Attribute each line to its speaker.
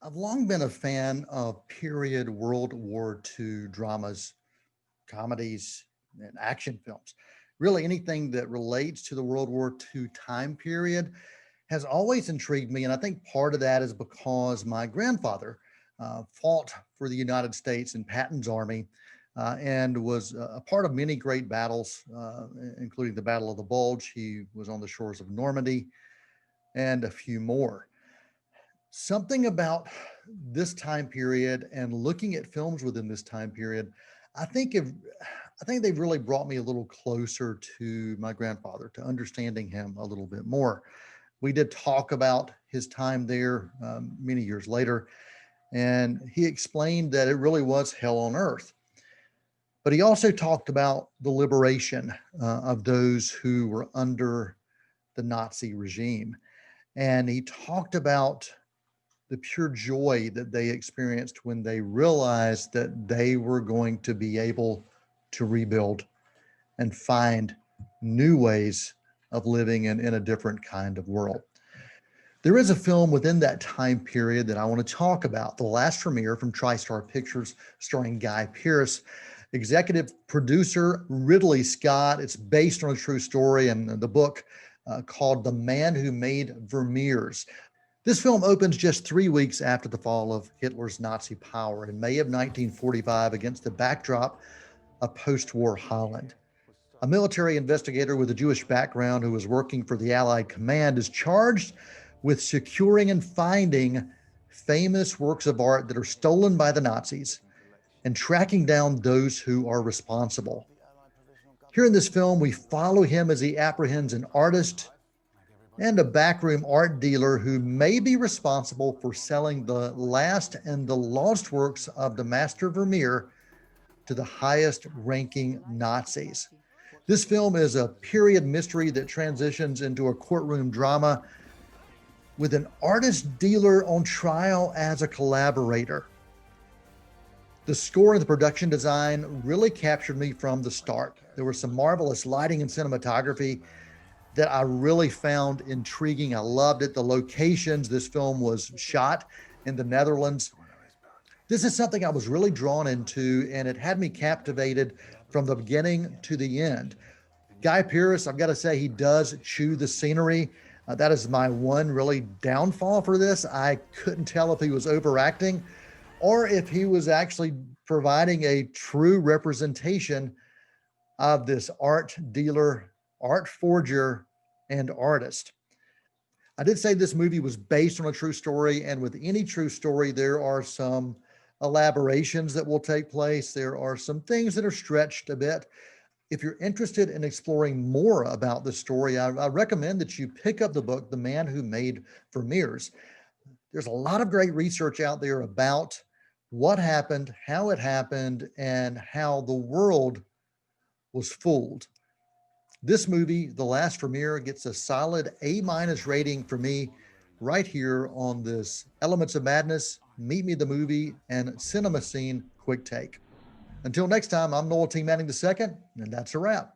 Speaker 1: I've long been a fan of period World War II dramas, comedies, and action films. Really, anything that relates to the World War II time period has always intrigued me. And I think part of that is because my grandfather fought for the United States in Patton's army and was a part of many great battles, including the Battle of the Bulge. He was on the shores of Normandy and a few more. Something about this time period and looking at films within this time period, I think if I think they've really brought me a little closer to my grandfather, to understanding him a little bit more. We did talk about his time there many years later, and he explained that it really was hell on earth. But he also talked about the liberation of those who were under the Nazi regime. And he talked about the pure joy that they experienced when they realized that they were going to be able to rebuild and find new ways of living in a different kind of world. There is a film within that time period that I want to talk about, The Last Vermeer from TriStar Pictures, starring Guy Pearce. Executive producer Ridley Scott. It's based on a true story and the book called The Man Who Made Vermeers. This film opens just 3 weeks after the fall of Hitler's Nazi power in May of 1945 against the backdrop of post-war Holland. A military investigator with a Jewish background who was working for the Allied command is charged with securing and finding famous works of art that are stolen by the Nazis and tracking down those who are responsible. Here in this film, we follow him as he apprehends an artist and a backroom art dealer who may be responsible for selling the last and the lost works of the master Vermeer to the highest ranking Nazis. This film is a period mystery that transitions into a courtroom drama with an artist dealer on trial as a collaborator. The score and the production design really captured me from the start. There was some marvelous lighting and cinematography that I really found intriguing. I loved it. The locations, this film was shot in the Netherlands. This is something I was really drawn into, and it had me captivated from the beginning to the end. Guy Pearce, I've got to say, he does chew the scenery. That is my one really downfall for this. I couldn't tell if he was overacting or if he was actually providing a true representation of this art dealer, art forger, and artist. I did say this movie was based on a true story, and with any true story, there are some elaborations that will take place. There are some things that are stretched a bit. If you're interested in exploring more about the story, I recommend that you pick up the book, The Man Who Made Vermeers. There's a lot of great research out there about what happened, and how the world was fooled. This movie, The Last Vermeer, gets a solid A- rating for me right here on this Elements of Madness, Meet Me the Movie, and Cinema Scene Quick Take. Until next time, I'm Noel T. Manning II, and that's a wrap.